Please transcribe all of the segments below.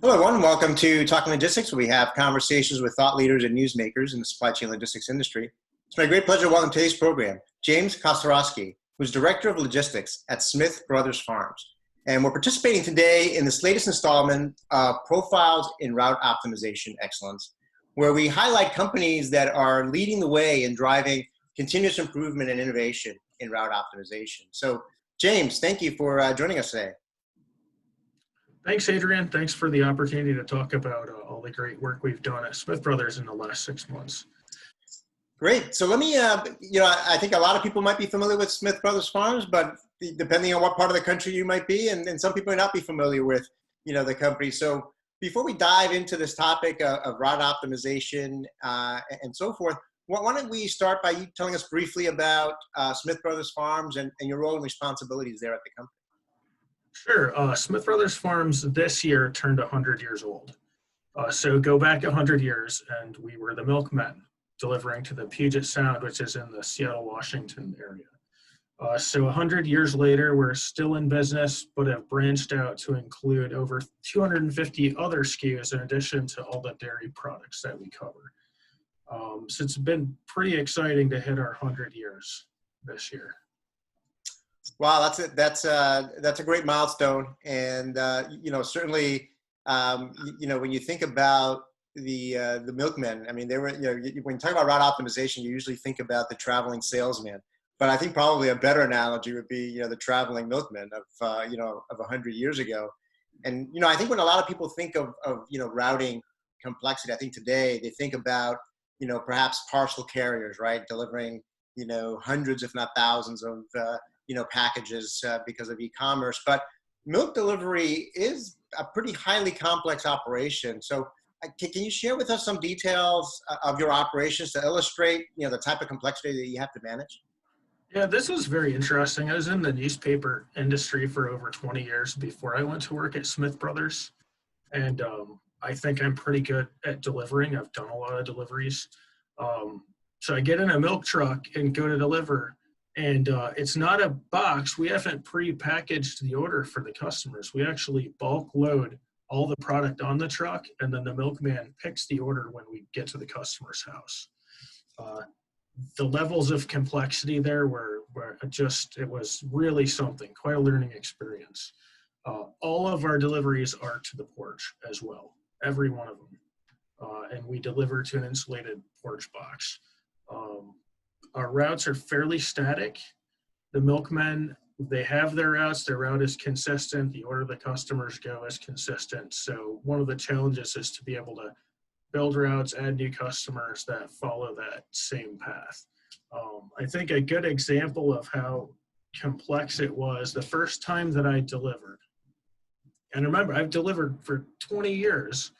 Hello, everyone. Welcome to Talking Logistics, where we have conversations with thought leaders and newsmakers in the supply chain logistics industry. It's my great pleasure to welcome today's program, James Kostoroski, who's Director of Logistics at Smith Brothers Farms. And we're participating today in this latest installment of Profiles in Route Optimization Excellence, where we highlight companies that are leading the way in driving continuous improvement and innovation in route optimization. So, James, thank you for joining us today. Thanks, Adrian. Thanks for the opportunity to talk about all the great work we've done at Smith Brothers in the last 6 months. Great. So let me, I think a lot of people might be familiar with Smith Brothers Farms, but depending on what part of the country you might be, and some people may not be familiar with, the company. So before we dive into this topic of route optimization and so forth, why don't we start by you telling us briefly about Smith Brothers Farms and your role and responsibilities there at the company? Sure. Smith Brothers Farms this year turned 100 years old. So go back 100 years, and we were the milkmen delivering to the Puget Sound, which is in the Seattle, Washington area. So 100 years later, we're still in business, but have branched out to include over 250 other SKUs in addition to all the dairy products that we cover. So it's been pretty exciting to hit our 100 years this year. Wow, that's a great milestone, and certainly, when you think about the milkmen, I mean, they were, when you talk about route optimization, you usually think about the traveling salesman, but I think probably a better analogy would be the traveling milkman of 100 years ago. And I think when a lot of people think of routing complexity, I think today they think about perhaps parcel carriers, right, delivering hundreds if not thousands of packages because of e-commerce, but milk delivery is a pretty highly complex operation. So can you share with us some details of your operations to illustrate, the type of complexity that you have to manage? Yeah, this was very interesting. I was in the newspaper industry for over 20 years before I went to work at Smith Brothers. And I think I'm pretty good at delivering. I've done a lot of deliveries. So I get in a milk truck and go to deliver. And it's not a box. We haven't pre-packaged the order for the customers. We actually bulk load all the product on the truck, and then the milkman picks the order when we get to the customer's house. The levels of complexity there were just, it was really something, quite a learning experience. All of our deliveries are to the porch as well, every one of them. And we deliver to an insulated porch box. Our routes are fairly static. The milkmen, they have their routes. Their route is consistent. The order the customers go is consistent. So one of the challenges is to be able to build routes, add new customers that follow that same path. I think a good example of how complex it was the first time that I delivered. And remember, I've delivered for 20 years.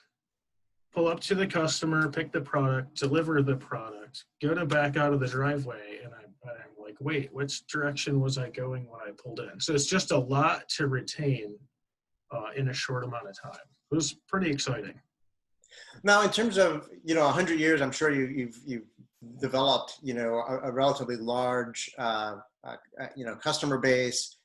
Pull up to the customer, pick the product, deliver the product, go to back out of the driveway, and I'm like, wait, which direction was I going when I pulled in? So it's just a lot to retain in a short amount of time. It was pretty exciting. Now, in terms of 100 years, I'm sure you've developed a relatively large customer base.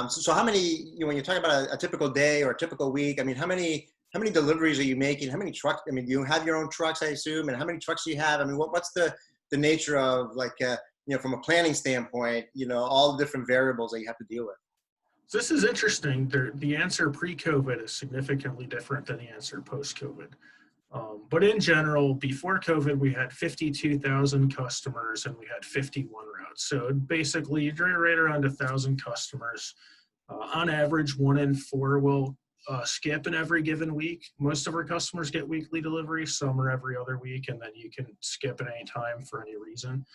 So how many when you're talking about a typical day or a typical week? I mean, how many deliveries are you making? How many trucks? I mean, do you have your own trucks, I assume? And how many trucks do you have? I mean, what's the nature of, like, from a planning standpoint, all the different variables that you have to deal with? So this is interesting. The answer pre-COVID is significantly different than the answer post-COVID. But in general, before COVID, we had 52,000 customers and we had 51 routes. So basically, you're right around 1,000 customers. On average, 1 in 4 will skip in every given week. Most of our customers get weekly deliveries. Some are every other week, and then you can skip at any time for any reason.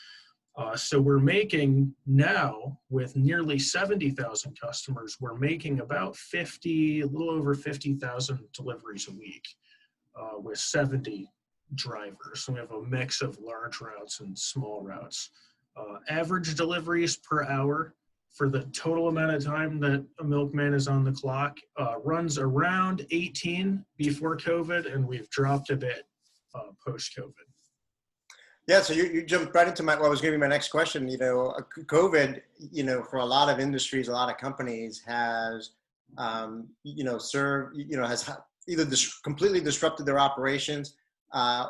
So we're making now, with nearly 70,000 customers, we're making about a little over 50,000 deliveries a week with 70 drivers. So we have a mix of large routes and small routes. Average deliveries per hour for the total amount of time that a milkman is on the clock runs around 18 before COVID, and we've dropped a bit post-COVID. Yeah, so you jumped right into what was going to be my next question. COVID, for a lot of industries, a lot of companies has, served, has either completely disrupted their operations,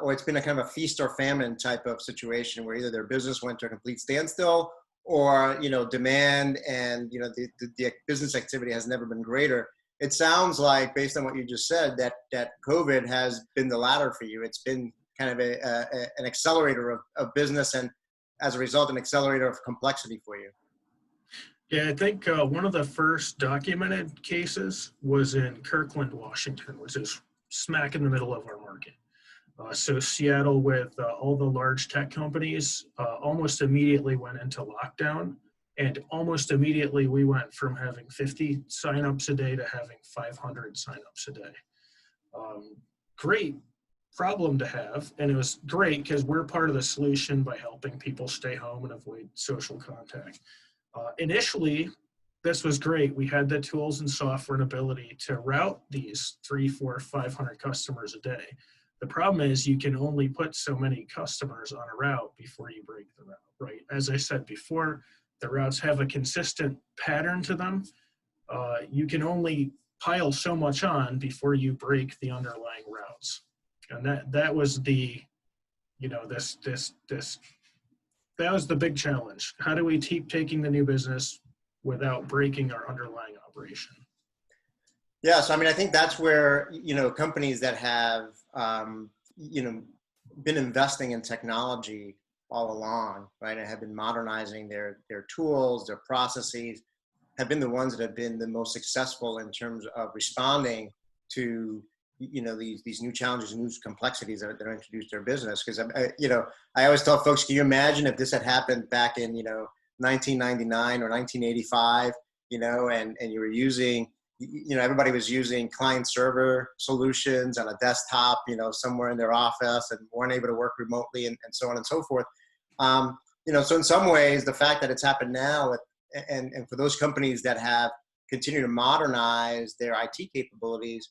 or it's been a kind of a feast or famine type of situation where either their business went to a complete standstill, or demand and the business activity has never been greater. It sounds like, based on what you just said, that COVID has been the latter for you. It's been kind of an accelerator of business, and as a result, an accelerator of complexity for you. Yeah, I think one of the first documented cases was in Kirkland, Washington, which is smack in the middle of our market. So Seattle, with all the large tech companies, almost immediately went into lockdown. And almost immediately we went from having 50 signups a day to having 500 signups a day. Great problem to have. And it was great because we're part of the solution by helping people stay home and avoid social contact. Initially, this was great. We had the tools and software and ability to route these 300, 400, 500 customers a day. The problem is you can only put so many customers on a route before you break the route, right? As I said before, the routes have a consistent pattern to them. You can only pile so much on before you break the underlying routes. And that was the, that was the big challenge. How do we keep taking the new business without breaking our underlying operation? Yeah, so I mean, I think that's where, companies that have, been investing in technology all along, right, and have been modernizing their tools, their processes, have been the ones that have been the most successful in terms of responding to, these new challenges and new complexities that are introduced to their business. Because, I always tell folks, can you imagine if this had happened back in, 1999 or 1985, and you were using, everybody was using client server solutions on a desktop, somewhere in their office, and weren't able to work remotely, and so on and so forth. So in some ways, the fact that it's happened now, and for those companies that have continued to modernize their IT capabilities,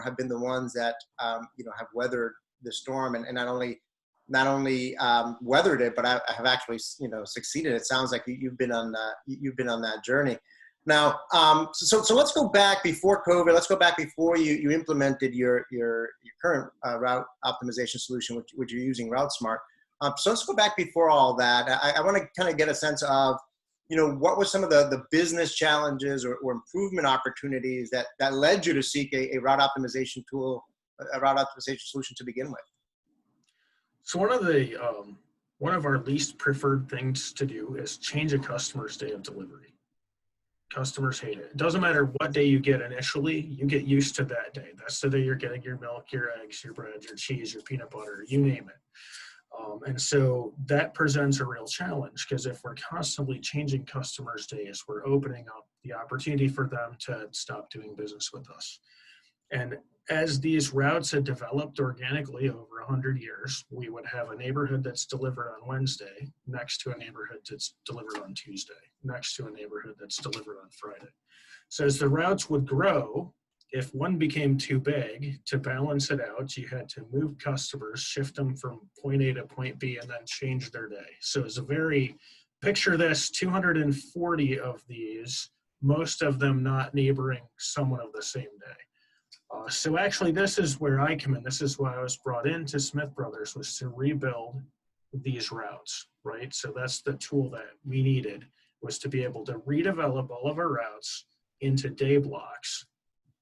have been the ones that, have weathered the storm, and not only weathered it, but I have actually, succeeded. It sounds like you've been on that journey. Now, so let's go back before COVID. Let's go back before you implemented your current route optimization solution, which you're using RouteSmart. So let's go back before all that. I want to kind of get a sense of, what were some of the business challenges or improvement opportunities that led you to seek a route optimization tool, a route optimization solution to begin with? So one of our least preferred things to do is change a customer's day of delivery. Customers hate it. It doesn't matter what day you get initially, you get used to that day. That's the day you're getting your milk, your eggs, your bread, your cheese, your peanut butter, you name it. And so that presents a real challenge, because if we're constantly changing customers' days, we're opening up the opportunity for them to stop doing business with us. And as these routes had developed organically over 100 years, we would have a neighborhood that's delivered on Wednesday next to a neighborhood that's delivered on Tuesday, next to a neighborhood that's delivered on Friday. So as the routes would grow, if one became too big, to balance it out, you had to move customers, shift them from point A to point B, and then change their day. So it's picture this, 240 of these, most of them not neighboring someone of the same day. So actually, this is where I come in. This is why I was brought into Smith Brothers, was to rebuild these routes, right? So that's the tool that we needed, was to be able to redevelop all of our routes into day blocks,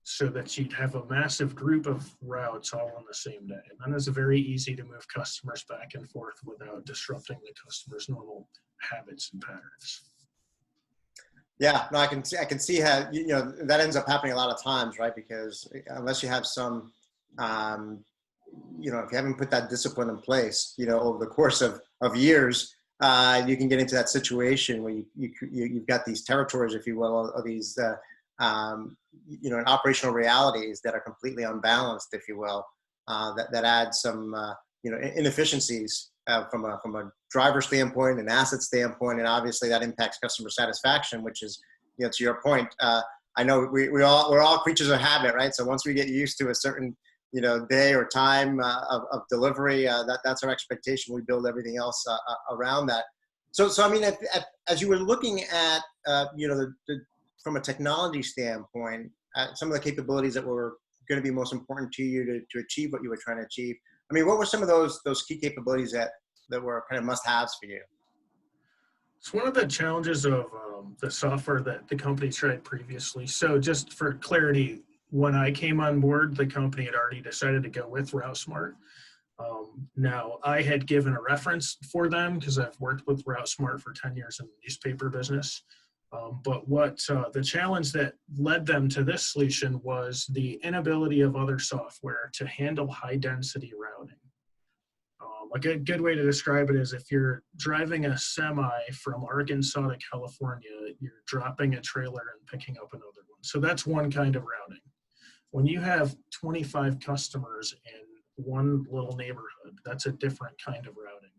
so that you'd have a massive group of routes all on the same day. And then it's very easy to move customers back and forth without disrupting the customer's normal habits and patterns. Yeah, no, I can see how, that ends up happening a lot of times, right? Because unless you have some, if you haven't put that discipline in place, over the course of years, you can get into that situation where you've got these territories, if you will, or these, operational realities that are completely unbalanced, if you will, that add some, inefficiencies from a driver standpoint, an asset standpoint, and obviously that impacts customer satisfaction, which is, to your point, I know we're all creatures of habit, right? So once we get used to a certain, day or time of delivery, that's our expectation. We build everything else around that. So I mean, as you were looking at, from a technology standpoint, some of the capabilities that were going to be most important to you to achieve what you were trying to achieve? I mean, what were some of those key capabilities that were kind of must-haves for you? It's one of the challenges of the software that the company tried previously. So just for clarity, when I came on board, the company had already decided to go with RouteSmart. Now, I had given a reference for them because I've worked with RouteSmart for 10 years in the newspaper business. But what the challenge that led them to this solution was the inability of other software to handle high density routing. A good way to describe it is if you're driving a semi from Arkansas to California, you're dropping a trailer and picking up another one. So that's one kind of routing. When you have 25 customers in one little neighborhood, that's a different kind of routing.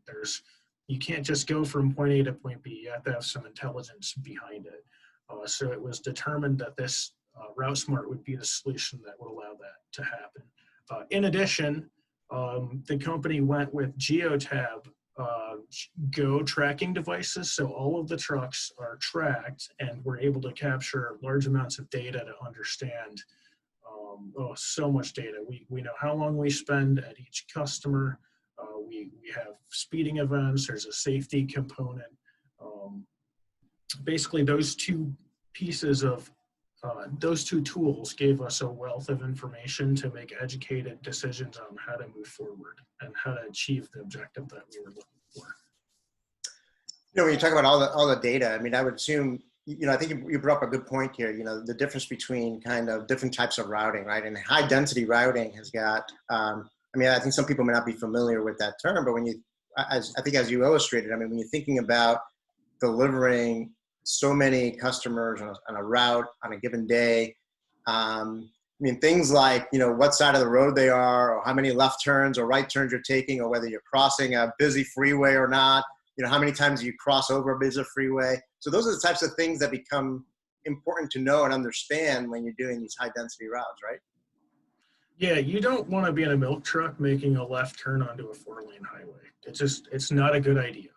You can't just go from point A to point B. You have to have some intelligence behind it. So it was determined that this RouteSmart would be the solution that would allow that to happen. In addition, the company went with Geotab Go tracking devices. So all of the trucks are tracked, and we're able to capture large amounts of data to understand so much data. We know how long we spend at each customer. We have speeding events. There's a safety component. Basically, those two pieces of those two tools gave us a wealth of information to make educated decisions on how to move forward and how to achieve the objective that we were looking for. You know, when you talk about all the data, I mean, I would assume, I think you brought up a good point here, the difference between kind of different types of routing, right? And high density routing has got, I think some people may not be familiar with that term, but as you illustrated, I mean, when you're thinking about delivering so many customers on a route on a given day, things like, what side of the road they are, or how many left turns or right turns you're taking, or whether you're crossing a busy freeway or not, how many times you cross over a busy freeway. So those are the types of things that become important to know and understand when you're doing these high density routes, right? Yeah, you don't want to be in a milk truck making a left turn onto a 4-lane highway. It's not a good idea.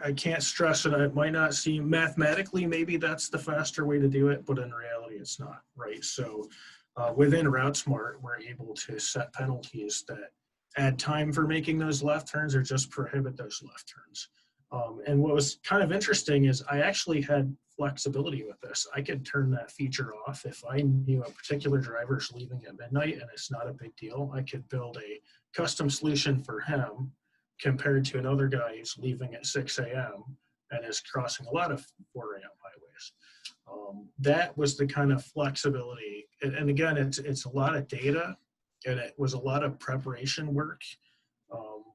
I can't stress it. It might not seem mathematically, maybe that's the faster way to do it, but in reality, it's not, right? So within RouteSmart, we're able to set penalties that add time for making those left turns or just prohibit those left turns. And what was kind of interesting is I actually had flexibility with this. I could turn that feature off if I knew a particular driver is leaving at midnight and it's not a big deal. I could build a custom solution for him compared to another guy who's leaving at 6 a.m. and is crossing a lot of 4 a.m. highways. That was the kind of flexibility. And again, it's a lot of data, and it was a lot of preparation work.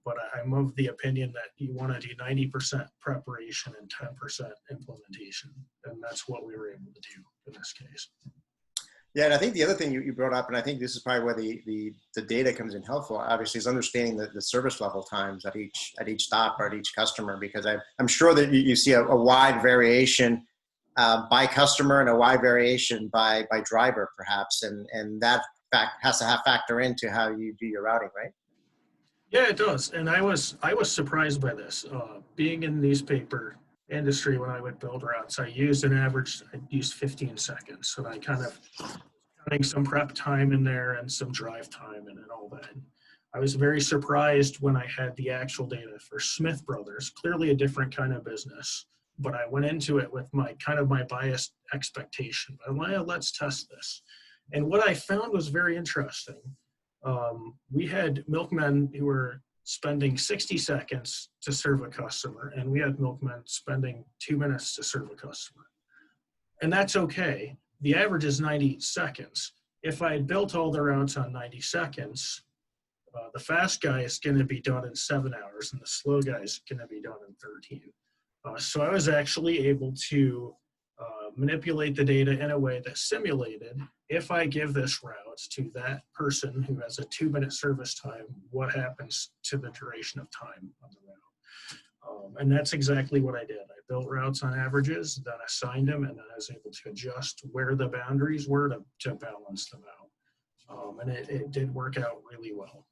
But I'm of the opinion that you want to do 90% preparation and 10% implementation. And that's what we were able to do in this case. Yeah, and I think the other thing you brought up, and I think this is probably where the data comes in helpful, obviously, is understanding the service level times at each stop or at each customer, because I'm sure that you see a wide variation by customer and a wide variation by driver, perhaps, and that fact has to factor into how you do your routing, right? Yeah, it does. And I was surprised by this. Being in the newspaper industry, when I would build routes, I used 15 seconds. So I kind of counting some prep time in there and some drive time and all that. I was very surprised when I had the actual data for Smith Brothers, clearly a different kind of business. But I went into it with my biased expectation. Let's test this. And what I found was very interesting. We had milkmen who were spending 60 seconds to serve a customer, and we had milkmen spending 2 minutes to serve a customer. And that's okay. The average is 90 seconds. If I had built all the routes on 90 seconds, the fast guy is going to be done in 7 hours, and the slow guy is going to be done in 13. So I was actually able to manipulate the data in a way that simulated, if I give this route to that person who has a 2-minute service time, what happens to the duration of time on the route. And that's exactly what I did. I built routes on averages, then assigned them, and then I was able to adjust where the boundaries were to balance them out. And it did work out really well.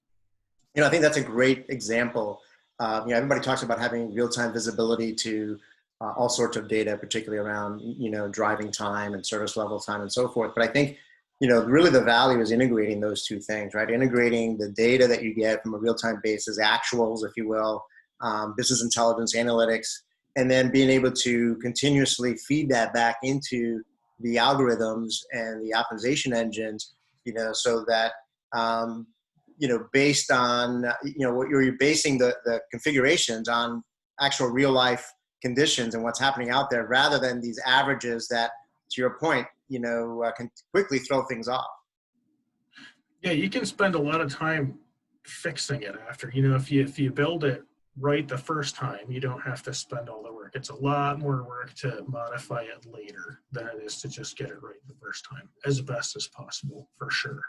I think that's a great example. Everybody talks about having real-time visibility to all sorts of data, particularly around, driving time and service level time and so forth. But I think, really the value is integrating those two things, right? Integrating the data that you get from a real-time basis, actuals, if you will, business intelligence, analytics, and then being able to continuously feed that back into the algorithms and the optimization engines, so that, based on, what you're basing the configurations on actual real life conditions and what's happening out there, rather than these averages that, to your point, can quickly throw things off. Yeah, you can spend a lot of time fixing it after. If you build it right the first time, you don't have to spend all the work. It's a lot more work to modify it later than it is to just get it right the first time, as best as possible, for sure.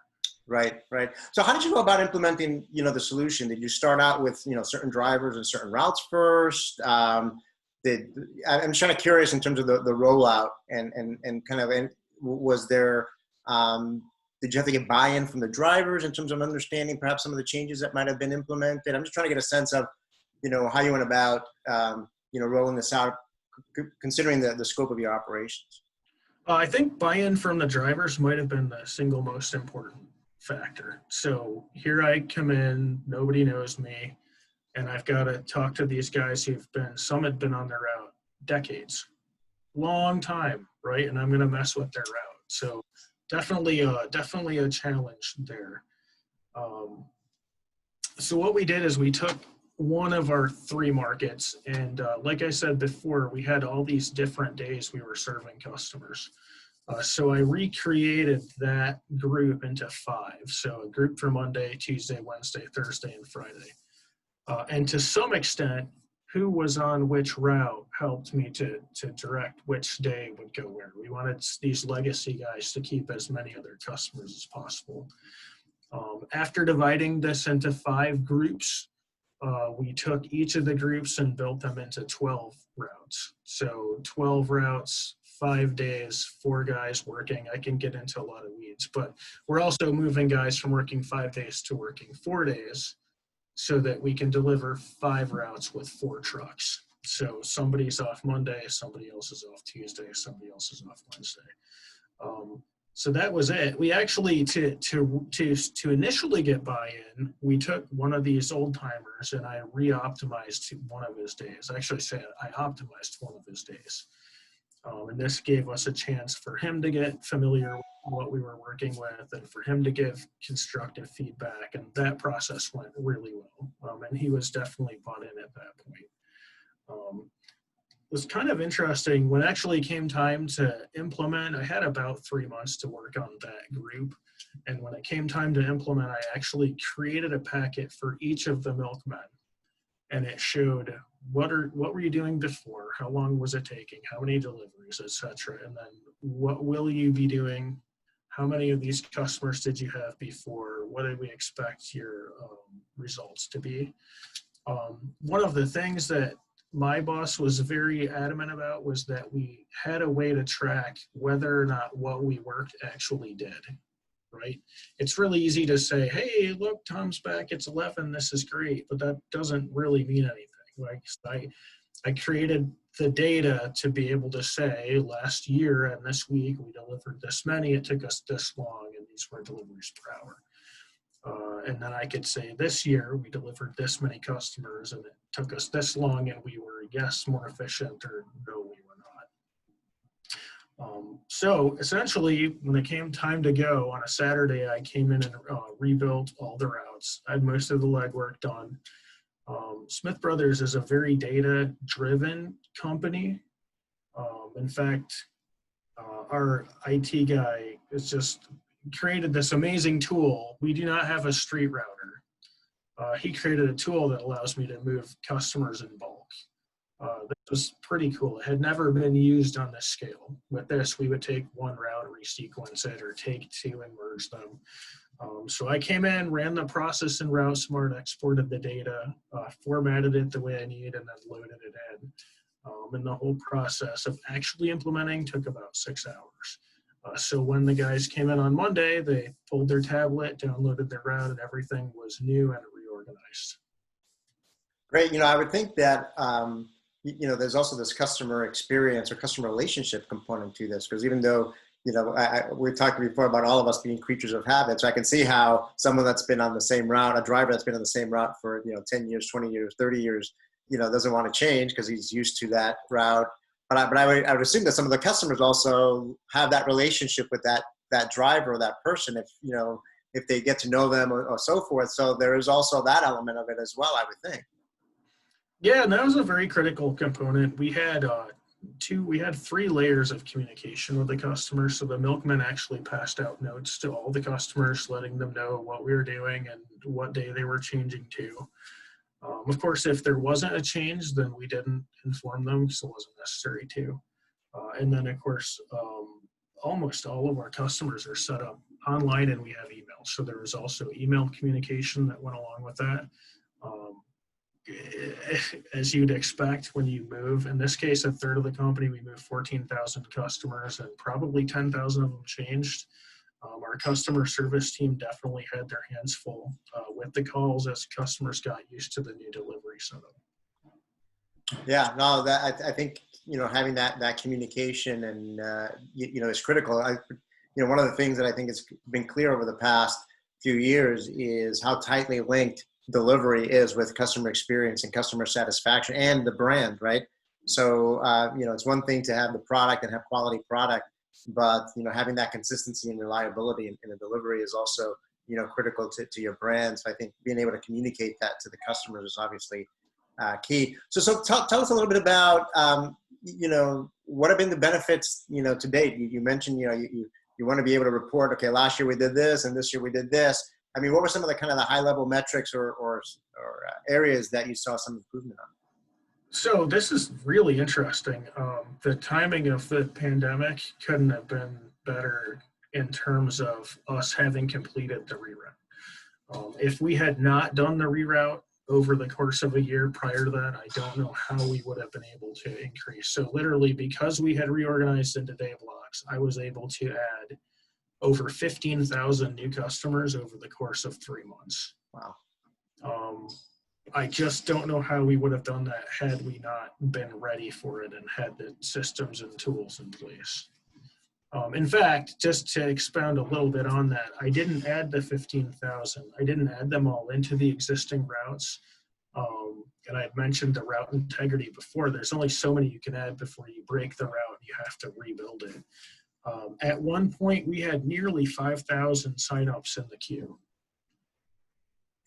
Right, right. So how did you go about implementing, the solution? Did you start out with, certain drivers and certain routes first? I'm just kind of curious in terms of the rollout and kind of, was there, did you have to get buy-in from the drivers in terms of understanding perhaps some of the changes that might have been implemented? I'm just trying to get a sense of, how you went about, rolling this out, considering the scope of your operations. I think buy-in from the drivers might have been the single most important factor. So here I come in, nobody knows me, and I've got to talk to these guys some had been on their route decades, long time, right? And I'm going to mess with their route. So definitely a challenge there. So what we did is we took one of our 3 markets, and like I said before, we had all these different days we were serving customers. So I recreated that group into 5. So a group for Monday, Tuesday, Wednesday, Thursday, and Friday. And to some extent, who was on which route helped me to direct which day would go where. We wanted these legacy guys to keep as many of their customers as possible. After dividing this into 5 groups, we took each of the groups and built them into 12 routes. So 12 routes, 5 days, 4 guys working. I can get into a lot of weeds, but we're also moving guys from working 5 days to working 4 days so that we can deliver 5 routes with 4 trucks. So somebody's off Monday, somebody else is off Tuesday, somebody else is off Wednesday. So that was it. We actually, to initially get buy-in, we took one of these old timers and I re-optimized one of his days. Actually, I optimized one of his days. And this gave us a chance for him to get familiar with what we were working with and for him to give constructive feedback. And that process went really well. And he was definitely bought in at that point. It was kind of interesting when it actually came time to implement. I had about 3 months to work on that group. And when it came time to implement, I actually created a packet for each of the milkmen. And it showed what were you doing before, how long was it taking, how many deliveries, etc. And then what will you be doing, how many of these customers did you have before, what did we expect your results to be. One of the things that my boss was very adamant about was that we had a way to track whether or not what we worked actually did, right? It's really easy to say, hey, look, Tom's back, it's 11, this is great, but that doesn't really mean anything. Like I created the data to be able to say last year and this week we delivered this many, it took us this long, and these were deliveries per hour. And then I could say this year we delivered this many customers and it took us this long and we were, yes, more efficient, or no, we were not. So essentially, when it came time to go on a Saturday, I came in and rebuilt all the routes. I had most of the legwork done. Smith Brothers is a very data-driven company. In fact, our IT guy is just created this amazing tool. We do not have a street router. He created a tool that allows me to move customers in bulk. This was pretty cool. It had never been used on this scale. With this, we would take one route, resequence it, or take 2 and merge them. So I came in, ran the process in RouteSmart, exported the data, formatted it the way I need, and then loaded it in. And the whole process of actually implementing took about 6 hours. So when the guys came in on Monday, they pulled their tablet, downloaded their route, and everything was new and reorganized. Great. I would think that, there's also this customer experience or customer relationship component to this, because even though, we've talked before about all of us being creatures of habit. So I can see how someone that's been on the same route, a driver that's been on the same route for, 10 years, 20 years, 30 years, doesn't want to change because he's used to that route. But I would assume that some of the customers also have that relationship with that driver or that person, if they get to know them or so forth. So there is also that element of it as well, I would think. Yeah, and that was a very critical component. We had three layers of communication with the customer. So the milkman actually passed out notes to all the customers, letting them know what we were doing and what day they were changing to. Of course, if there wasn't a change, then we didn't inform them because it wasn't necessary to. And then, of course, almost all of our customers are set up online, and we have email. So there was also email communication that went along with that. As you'd expect when you move, in this case, a third of the company, we moved 14,000 customers, and probably 10,000 of them changed. Our customer service team definitely had their hands full with the calls as customers got used to the new delivery setup. Yeah, no, that I think having that communication and is critical. One of the things that I think has been clear over the past few years is how tightly linked delivery is with customer experience and customer satisfaction and the brand, right? So it's one thing to have the product and have quality product, but having that consistency and reliability in the delivery is also critical to your brand. So I think being able to communicate that to the customers is obviously key. So tell us a little bit about what have been the benefits to date. You mentioned you want to be able to report, okay, last year we did this and this year we did this. I mean, what were some of the kind of the high level metrics or areas that you saw some improvement on? So this is really interesting. The timing of the pandemic couldn't have been better in terms of us having completed the reroute. If we had not done the reroute over the course of a year prior to that, I don't know how we would have been able to increase. So literally, because we had reorganized into day blocks, I was able to add over 15,000 new customers over the course of 3 months. Wow. I just don't know how we would have done that had we not been ready for it and had the systems and tools in place. In fact, just to expound a little bit on that, I didn't add the 15,000. I didn't add them all into the existing routes. And I had mentioned the route integrity before. There's only so many you can add before you break the route. You have to rebuild it. At one point, we had nearly 5,000 signups in the queue.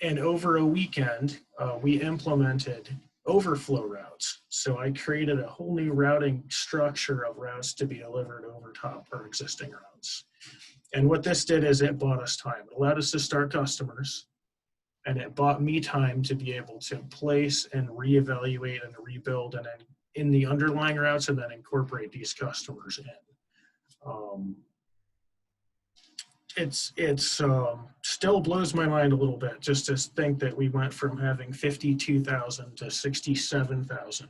And over a weekend, we implemented overflow routes. So I created a whole new routing structure of routes to be delivered over top our existing routes. And what this did is it bought us time. It allowed us to start customers, and it bought me time to be able to place and reevaluate and rebuild and then in the underlying routes and then incorporate these customers in. It's still blows my mind a little bit just to think that we went from having 52,000 to 67,000.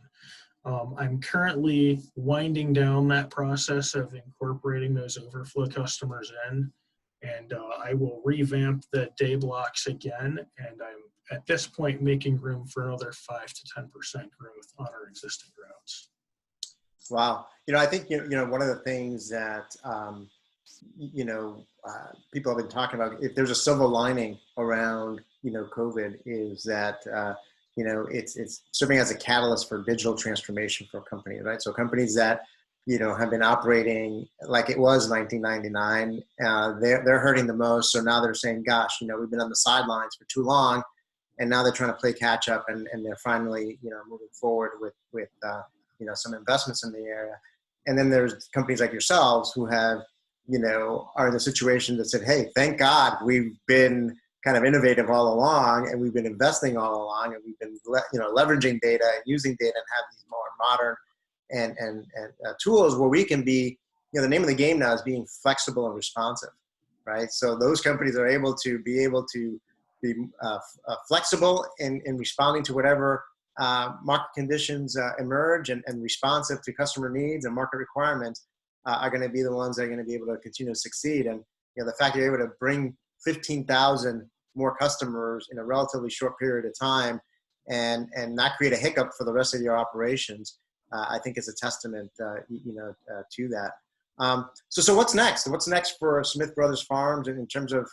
I'm currently winding down that process of incorporating those overflow customers in, and I will revamp the day blocks again. And I'm at this point making room for another 5 to 10% growth on our existing routes. Wow. I think, one of the things that, people have been talking about, if there's a silver lining around, COVID, is that, it's serving as a catalyst for digital transformation for companies, right? So companies that, have been operating like it was 1999, they're hurting the most. So now they're saying, gosh, we've been on the sidelines for too long, and now they're trying to play catch up, and they're finally, moving forward with some investments in the area. And then there's companies like yourselves who have, are in the situation that said, hey, thank God we've been kind of innovative all along, and we've been investing all along, and we've been, leveraging data and using data and have these more modern and tools where we can be, the name of the game now is being flexible and responsive, right? So those companies are able to be flexible in responding to whatever market conditions emerge and responsive to customer needs and market requirements are going to be the ones that are going to be able to continue to succeed. And the fact that you're able to bring 15,000 more customers in a relatively short period of time, and not create a hiccup for the rest of your operations, I think is a testament, to that. So what's next? What's next for Smith Brothers Farms in terms of,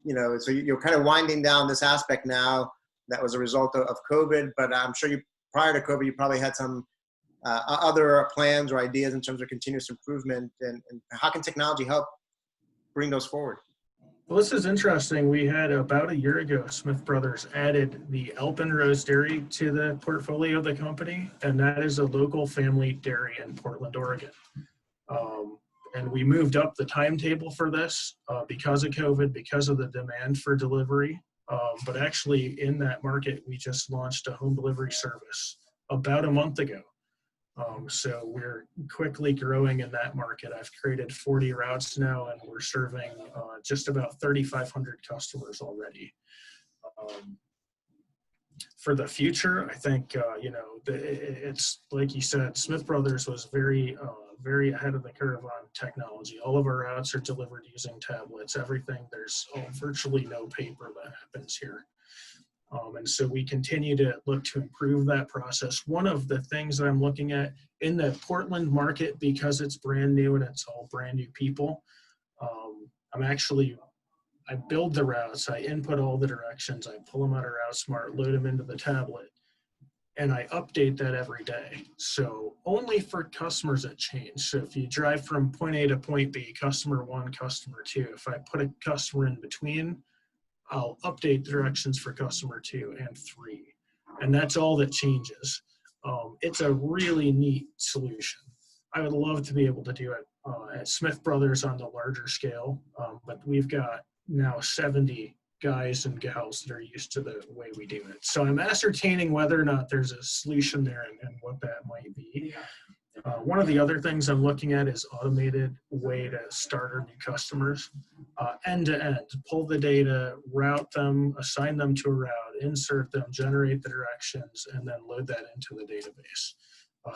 so you're kind of winding down this aspect now that was a result of COVID, but I'm sure prior to COVID, you probably had some other plans or ideas in terms of continuous improvement, and how can technology help bring those forward? Well, this is interesting. We had about a year ago, Smith Brothers added the Alpenrose Dairy to the portfolio of the company, and that is a local family dairy in Portland, Oregon. And we moved up the timetable for this because of COVID, because of the demand for delivery. But actually in that market, we just launched a home delivery service about a month ago. So we're quickly growing in that market. I've created 40 routes now, and we're serving just about 3,500 customers already. For the future, I think, it's like you said, Smith Brothers was very ahead of the curve on technology. All of our routes are delivered using tablets, everything. There's virtually no paper that happens here. And so we continue to look to improve that process. One of the things that I'm looking at in the Portland market, because it's brand new and it's all brand new people, I build the routes, I input all the directions, I pull them out of RouteSmart, load them into the tablet, and I update that every day. So only for customers that change. So if you drive from point A to point B, customer 1, customer 2, if I put a customer in between, I'll update directions for customer 2 and 3. And that's all that changes. It's a really neat solution. I would love to be able to do it at Smith Brothers on the larger scale, but we've got now 70 guys and gals that are used to the way we do it. So I'm ascertaining whether or not there's a solution there and what that might be. One of the other things I'm looking at is automated way to start our new customers, end to end, pull the data, route them, assign them to a route, insert them, generate the directions, and then load that into the database.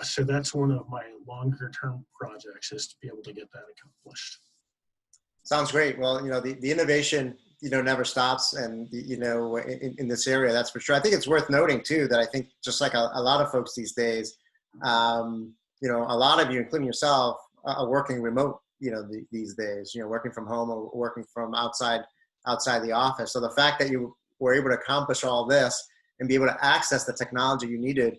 So that's one of my longer term projects, is to be able to get that accomplished. Sounds great. Well, the innovation, never stops, and in this area, that's for sure. I think it's worth noting too that I think just like a lot of folks these days, a lot of you, including yourself, are working remote, these days, working from home or working from outside the office. So the fact that you were able to accomplish all this and be able to access the technology you needed,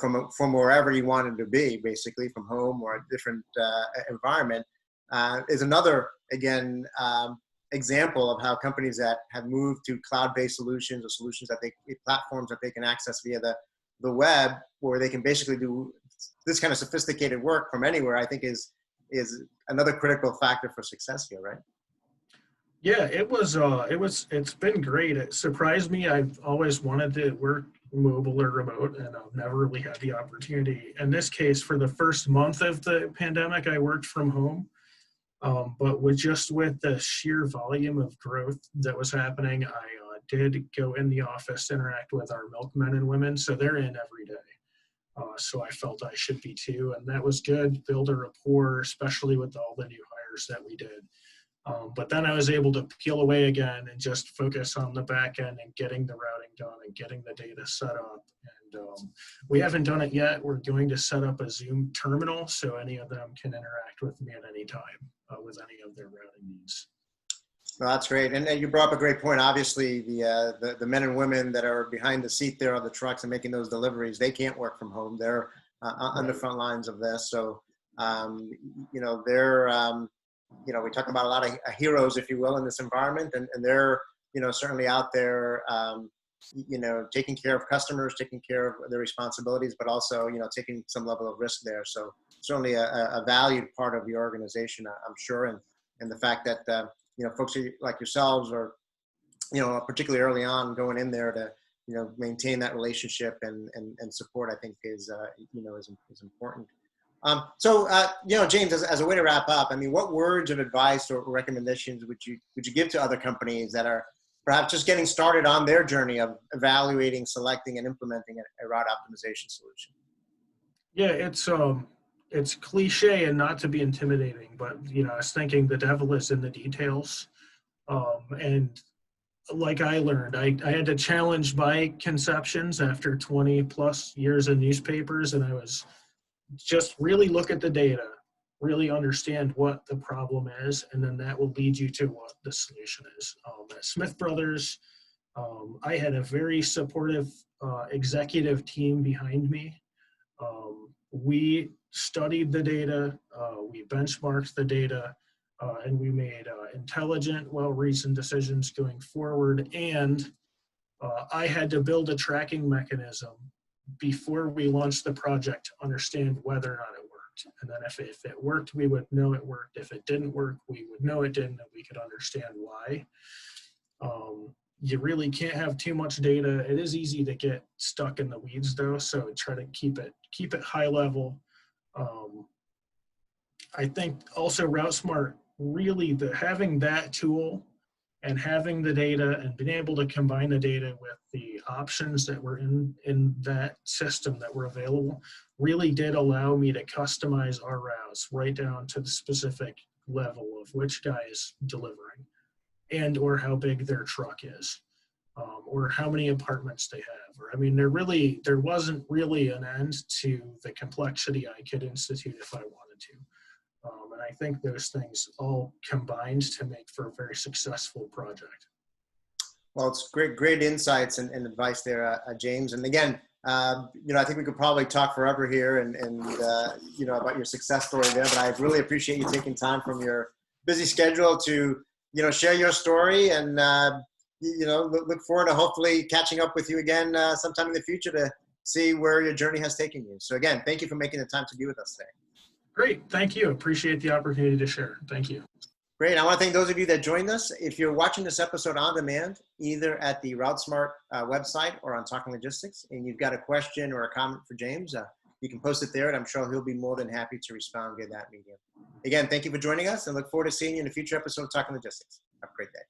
from wherever you wanted to be, basically from home or a different environment, is another, again, example of how companies that have moved to cloud-based solutions or solutions platforms that they can access via the web, where they can basically do this kind of sophisticated work from anywhere, I think is another critical factor for success here, right? Yeah, it's been great. It surprised me. I've always wanted to work mobile or remote, and I've never really had the opportunity. In this case, for the first month of the pandemic, I worked from home. But with the sheer volume of growth that was happening, I did go in the office to interact with our milkmen and women. So they're in every day. So I felt I should be too. And that was good, build a rapport, especially with all the new hires that we did. But then I was able to peel away again and just focus on the back end and getting the routing done and getting the data set up. And we haven't done it yet. We're going to set up a Zoom terminal so any of them can interact with me at any time with any of their routing needs. Well, that's great. And you brought up a great point. Obviously, the men and women that are behind the seat there on the trucks and making those deliveries, they can't work from home. They're on the front lines of this. So, they're, we talk about a lot of heroes, if you will, in this environment. And they're, certainly out there, taking care of customers, taking care of their responsibilities, but also, taking some level of risk there. So certainly a valued part of the organization, I'm sure. And the fact that, folks like yourselves are, particularly early on going in there to, maintain that relationship and support, I think is important. So, James, as a way to wrap up, I mean, what words of advice or recommendations would you give to other companies that are perhaps just getting started on their journey of evaluating, selecting, and implementing a route optimization solution? Yeah, it's cliche and not to be intimidating, but I was thinking the devil is in the details. And like I learned, I had to challenge my conceptions after 20 plus years in newspapers, and I was just really look at the data, really understand what the problem is, and then that will lead you to what the solution is. At Smith Brothers, I had a very supportive executive team behind me. We studied the data, we benchmarked the data, and we made intelligent, well-reasoned decisions going forward. And I had to build a tracking mechanism before we launched the project to understand whether or not it worked. And then if it worked, we would know it worked. If it didn't work, we would know it didn't, and we could understand why. You really can't have too much data. It is easy to get stuck in the weeds though, so try to keep it high level. I think also RouteSmart, really having that tool and having the data and being able to combine the data with the options that were in that system that were available really did allow me to customize our routes right down to the specific level of which guy is delivering and or how big their truck is, or how many apartments they have. Or I mean, there wasn't really an end to the complexity I could institute if I wanted to. And I think those things all combined to make for a very successful project. Well, it's great insights and advice there, James. And again, I think we could probably talk forever here and about your success story there, but I really appreciate you taking time from your busy schedule to, share your story and, look forward to hopefully catching up with you again sometime in the future to see where your journey has taken you. So again, thank you for making the time to be with us today. Great. Thank you. Appreciate the opportunity to share. Thank you. Great. I want to thank those of you that joined us. If you're watching this episode on demand, either at the RouteSmart website or on Talking Logistics, and you've got a question or a comment for James, you can post it there, and I'm sure he'll be more than happy to respond via that medium. Again, thank you for joining us, and look forward to seeing you in a future episode of Talking Logistics. Have a great day.